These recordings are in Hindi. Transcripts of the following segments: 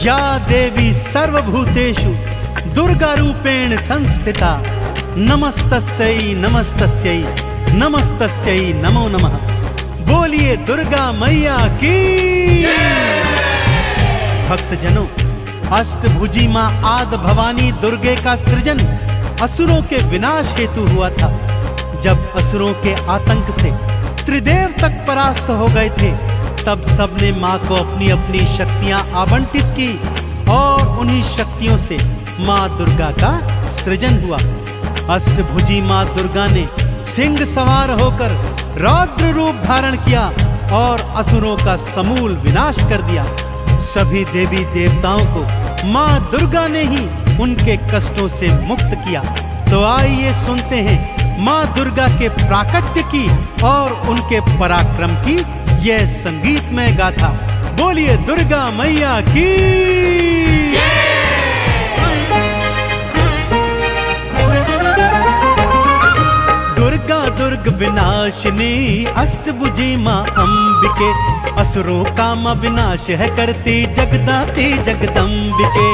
या देवी सर्वभूतेषु दुर्गा रूपेण संस्थिता नमस्तस्यै नमस्तस्यै नमस्तस्यै नमो नमः। बोलिए दुर्गा मैया की। भक्तजनों, अष्टभुजी मां आदि भवानी दुर्गे का सृजन असुरों के विनाश हेतु हुआ था। जब असुरों के आतंक से त्रिदेव तक परास्त हो गए थे, तब सबने मां को अपनी अपनी शक्तियां आवंटित की और उन्हीं शक्तियों से मां दुर्गा का सृजन हुआ। अष्टभुजी मां दुर्गा ने सिंह सवार होकर रौद्र रूप धारण किया और असुरों का समूल विनाश कर दिया। सभी देवी देवताओं को मां दुर्गा ने ही उनके कष्टों से मुक्त किया। तो आइए सुनते हैं मां दुर्गा के प्राकट्य की और उनके पराक्रम की यह संगीतमय गाथा। बोलिए दुर्गा मैया की। दुर्गा दुर्ग विनाशिनी अष्टभुजी मां अंबिके, असुरों का मां विनाश है करती जगदाती जगदम्बिके।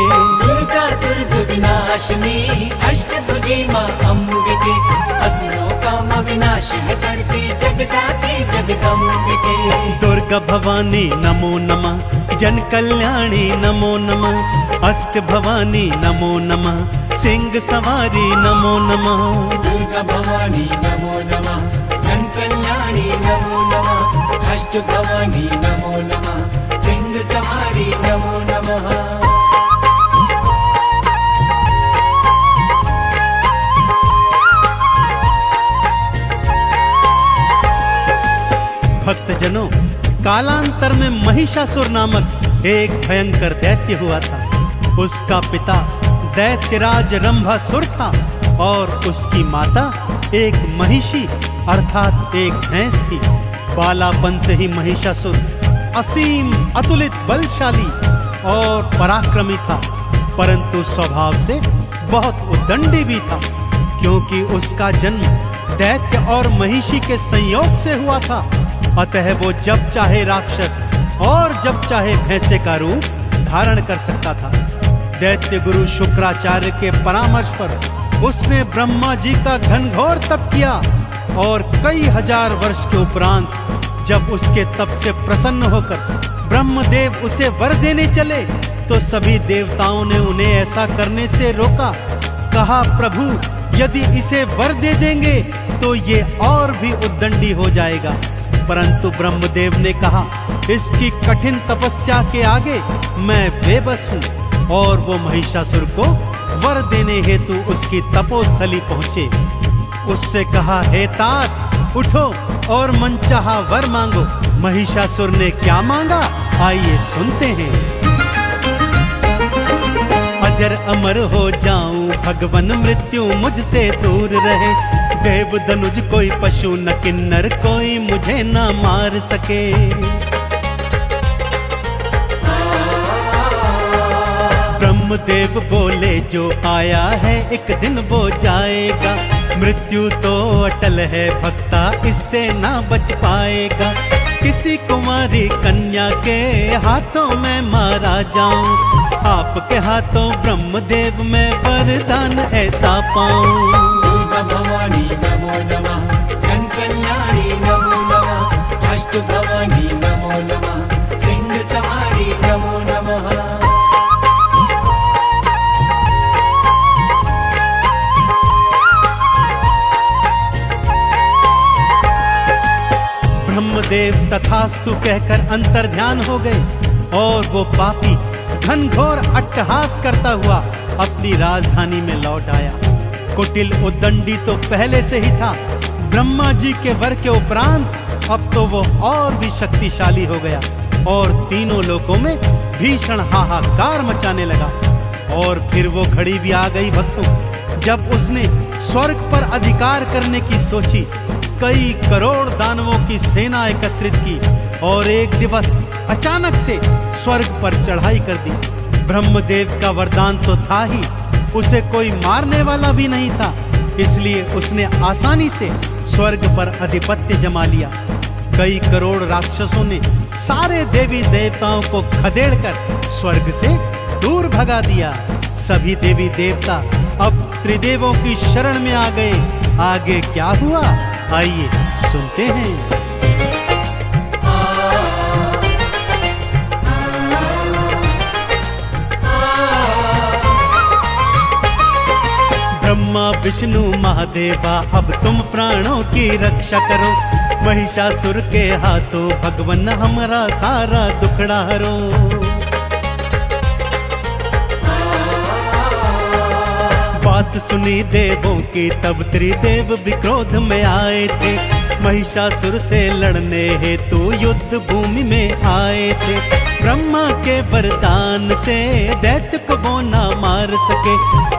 दुर्गा दुर्ग विनाशिनी अष्टभुजी मां अंबिके, असुरों का मां विनाश है करती जगदाती जगदम्बिके। दुर्गा भवानी नमो नमः, जन कल्याणी नमो नमः, अष्ट भवानी नमो नमः, सिंह सवारी नमो नमः। दुर्गा भवानी नमो नमः, जन कल्याणी नमो नमः, अष्ट भवानी नमो नमः, सिंह सवारी नमो नमः। भक्तजनों, कालांतर में महिषासुर नामक एक भयंकर दैत्य हुआ था। उसका पिता दैत्यराज रंभासुर था और उसकी माता एक महिषी अर्थात एक भैंस थी। बालापन से ही महिषासुर असीम अतुलित बलशाली और पराक्रमी था, परंतु स्वभाव से बहुत उद्दंडी भी था, क्योंकि उसका जन्म दैत्य और महिषी के संयोग से हुआ था। अतः वो जब चाहे राक्षस और जब चाहे भैंसे का रूप धारण कर सकता था। दैत्य गुरु शुक्राचार्य के परामर्श पर उसने ब्रह्मा जी का घनघोर तप किया और कई हजार वर्ष के उपरांत जब उसके तप से प्रसन्न होकर ब्रह्मदेव उसे वर देने चले, तो सभी देवताओं ने उन्हें ऐसा करने से रोका। कहा, प्रभु यदि इसे वर दे देंगे तो ये और भी उद्दंडी हो जाएगा। परंतु ब्रह्मदेव ने कहा, इसकी कठिन तपस्या के आगे मैं बेबस हूँ। और वो महिषासुर को वर देने हेतु उसकी तपोस्थली पहुंचे। उससे कहा, हे तात उठो और मनचाहा वर मांगो। महिषासुर ने क्या मांगा, आइए सुनते हैं। अजर अमर हो जाऊं, भगवन मृत्यु मुझसे दूर रहे, देव धनुज कोई पशु न किन्नर कोई मुझे न मार सके। ब्रह्मदेव बोले, जो आया है एक दिन वो जाएगा, मृत्यु तो अटल है भक्ता इससे ना बच पाएगा। किसी कुमारी कन्या के हाथों में मारा जाऊं, आपके हाथों ब्रह्मदेव में वरदान ऐसा पाऊं। दुर्गा भवानी नमो नमः, जन कल्याणी नमो नमः, अष्ट भवानी नमो नमः, सिंह सवारी नमो नमः। ब्रह्मदेव तथास्तु कहकर अंतर्ध्यान हो गए और वो पापी घनघोर अट्टहास करता हुआ अपनी राजधानी में लौट आया। कुटिल उद्दंडी तो पहले से ही था, ब्रह्मा जी के वर के उपरांत अब तो वो और भी शक्तिशाली हो गया और तीनों लोकों में भीषण हाहाकार मचाने लगा। और फिर वो घड़ी भी आ गई भक्तों, जब उसने स्वर्ग पर अधिकार करने की सोची। कई करोड़ दानवों की सेना एकत्रित की और एक दिवस अचानक से स्वर्ग पर चढ़ाई कर दी। ब्रह्मदेव का वरदान तो था ही, उसे कोई मारने वाला भी नहीं था, इसलिए उसने आसानी से स्वर्ग पर आधिपत्य जमा लिया। कई करोड़ राक्षसों ने सारे देवी देवताओं को खदेड़कर स्वर्ग से दूर भगा दिया। सभी देवी देवता अब त्रिदेवों की शरण में आ गए। आगे क्या हुआ, आइए सुनते हैं। ब्रह्मा विष्णु महादेवा अब तुम प्राणों की रक्षा करो। महिषासुर के हाथों भगवन हमारा सारा दुखड़ा हरो। बात सुनी देवों की तब त्रिदेव भी क्रोध में आए थे। महिषासुर से लड़ने हेतु युद्ध भूमि में आए थे। ब्रह्मा के वरदान से दैत्य को वो ना मार सके।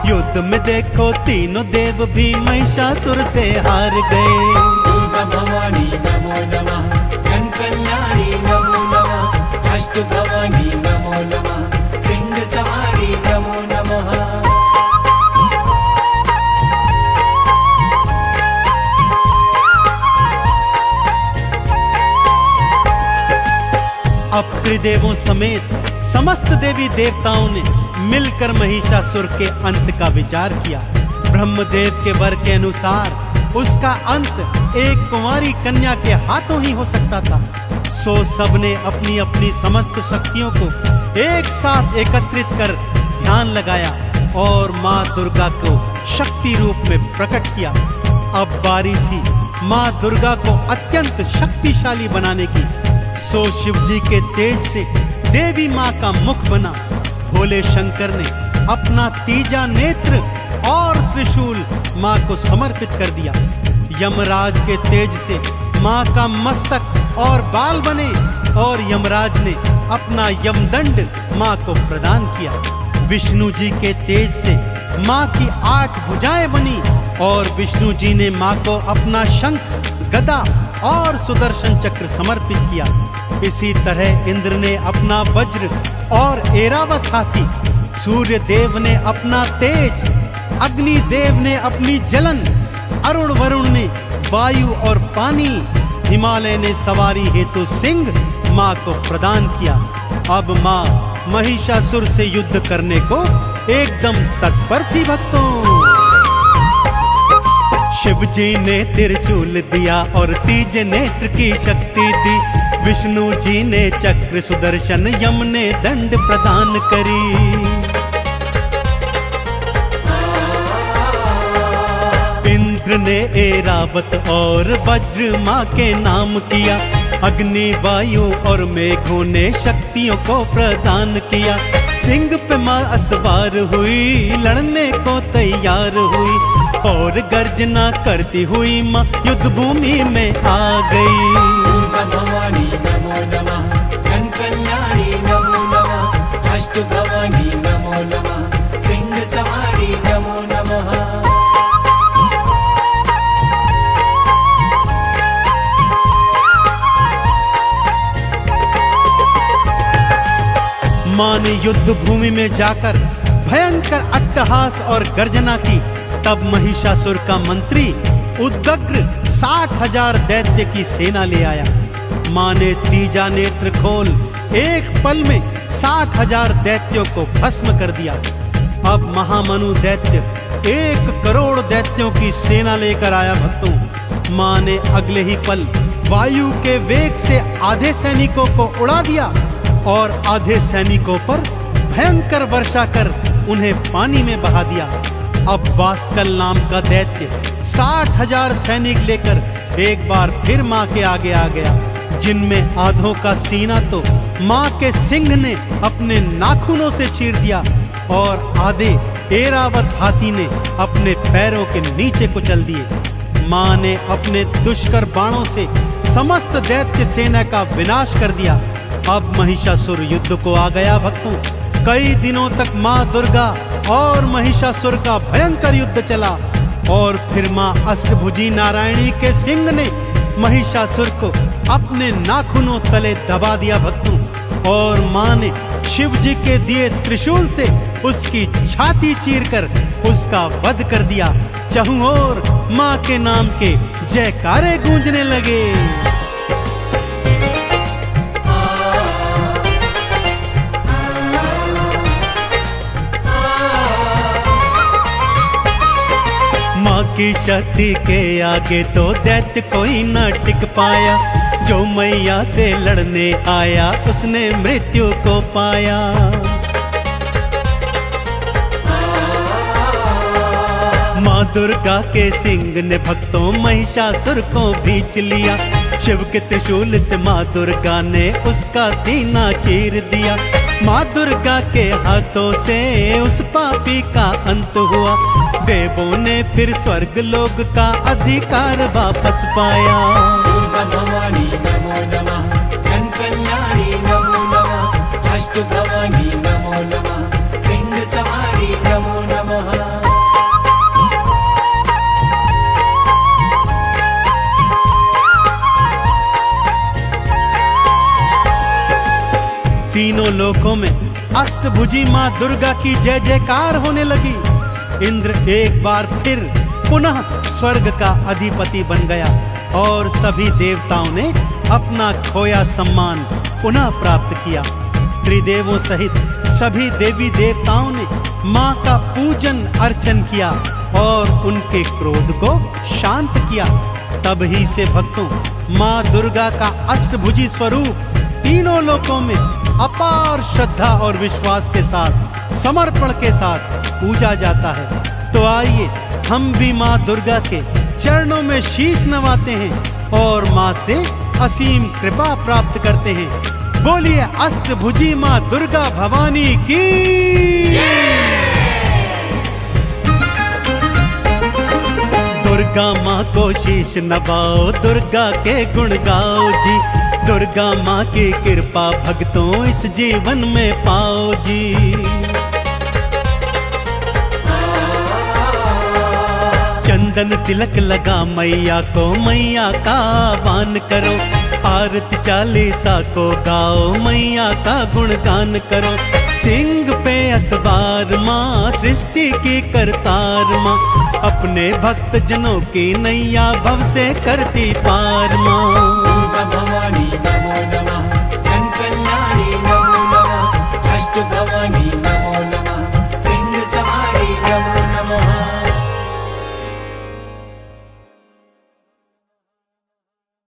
युद्ध में देखो तीनों देव भी महिषासुर से हार गए। दुर्गा भवानी नमो नमः, जन कल्याणी नमो नमः, अष्ट भवानी नमो नमः, सिंह सवारी नमो नमः। अब त्रिदेवों समेत समस्त देवी देवताओं ने मिलकर महिषासुर के अंत का विचार किया। ब्रह्मदेव के वर के अनुसार उसका अंत एक कुंवारी कन्या के हाथों ही हो सकता था। सो सबने अपनी अपनी समस्त शक्तियों को एक साथ एकत्रित कर ध्यान लगाया और माँ दुर्गा को शक्ति रूप में प्रकट किया। अब बारी थी माँ दुर्गा को अत्यंत शक्तिशाली बनाने की। सो शिव जी के तेज से देवी माँ का मुख बना। भोले शंकर ने अपना तीजा नेत्र और त्रिशूल माँ को समर्पित कर दिया। यमराज के तेज से माँ का मस्तक और बाल बने और यमराज ने अपना यमदंड माँ को प्रदान किया। विष्णु जी के तेज से माँ की 8 भुजाएं बनी और विष्णु जी ने माँ को अपना शंख, गदा और सुदर्शन चक्र समर्पित किया। इसी तरह इंद्र ने अपना वज्र और ऐरावत हाथी, सूर्य देव ने अपना तेज, अग्नि देव ने अपनी जलन, अरुण वरुण ने वायु और पानी, हिमालय ने सवारी हेतु सिंह माँ को प्रदान किया। अब माँ महिषासुर से युद्ध करने को एकदम तत्पर थी भक्तों। शिव जी ने त्रिशूल दिया और तीज नेत्र की शक्ति दी। विष्णु जी ने चक्र सुदर्शन, यम ने दंड प्रदान करी। इंद्र ने ऐरावत और वज्र माँ के नाम किया। अग्नि, वायु और मेघों ने शक्तियों को प्रदान किया। सिंह पे माँ असवार हुई, लड़ने को तैयार हुई और गर्जना करती हुई माँ युद्ध भूमि में आ गई। दुर्गा भवानी नमो नमः, जन कल्याणी नमो नमः, अष्ट भवानी नमो नमः, सिंह सवारी नमो नमः। माँ ने युद्ध भूमि में जाकर भयंकर अट्टहास और गर्जना की। तब महिषासुर का मंत्री उदग्र 60,000 दैत्य की सेना ले आया। माँ ने तीजा नेत्र खोल एक पल में 60,000 दैत्यों को भस्म कर दिया। अब महामनु दैत्य 1 करोड़ दैत्यों की सेना लेकर आया भक्तों। माँ ने अगले ही पल वायु के वेग से आधे सैनिकों को उड़ा दिया और आधे सैनिकों पर भयंकर वर्षा कर उन्हें पानी में बहा दिया। अब वास्कल नाम का दैत्य 60,000 सैनिक लेकर एक बार फिर माँ के आगे आ गया, जिनमें आधों का सीना तो माँ के सिंह ने अपने नाखूनों से चीर दिया और आधे ऐरावत हाथी ने अपने पैरों के नीचे कुचल दिए। माँ ने अपने दुष्कर बाणों से समस्त दैत्य सेना का विनाश कर दिया। अब महिषासुर युद्ध को आ गया भक्तों। कई दिनों तक माँ दुर्गा और महिषासुर का भयंकर युद्ध चला और फिर माँ अष्टभुजी नारायणी के सिंह ने महिषासुर को अपने नाखूनों तले दबा दिया भक्तों। और माँ ने शिव जी के दिए त्रिशूल से उसकी छाती चीरकर उसका वध कर दिया। चहुं ओर माँ के नाम के जयकारे गूंजने लगे। की शक्ति के आगे तो दैत्य कोई न टिक पाया। जो मैया से लड़ने आया उसने मृत्यु को पाया। माँ दुर्गा के सिंह ने भक्तों महिषासुर को भींच लिया। शिव के त्रिशूल से माँ दुर्गा ने उसका सीना चीर दिया। माँ दुर्गा के हाथों से उस पापी का अंत हुआ। देवों ने फिर स्वर्ग लोक का अधिकार वापस पाया। दुर्गा भवानी नमो नमः, जन कल्याणी नमो नमः, अष्ट भवानी नमो नमः, सिंह सवारी नमो नमः। तीनों लोकों में अष्टभुजी माँ दुर्गा की जय जयकार होने लगी। इंद्र एक बार फिर पुनः स्वर्ग का अधिपति बन गया और सभी देवताओं ने अपना खोया सम्मान पुनः प्राप्त किया। त्रिदेवों सहित सभी देवी देवताओं ने माँ का पूजन अर्चन किया और उनके क्रोध को शांत किया। तब ही से भक्तों माँ दुर्गा का अष्टभुजी स्वरूप तीनों लोकों में अपार श्रद्धा और विश्वास के साथ समर्पण के साथ पूजा जाता है। तो आइए हम भी माँ दुर्गा के चरणों में शीश नवाते हैं और माँ से असीम कृपा प्राप्त करते हैं। बोलिए अष्टभुजी माँ दुर्गा भवानी की। दुर्गा माँ को शीश नवाओ, दुर्गा के गुण गाओ जी। दुर्गा माँ की कृपा भक्तों इस जीवन में पाओ जी। चंदन तिलक लगा मैया को, मैया का आह्वान करो। आरती चालीसा को गाओ, मैया का गुणगान करो। सिंह पे असवार माँ, सृष्टि की करतार माँ, अपने भक्त जनों की नैया भव से करती पार माँ।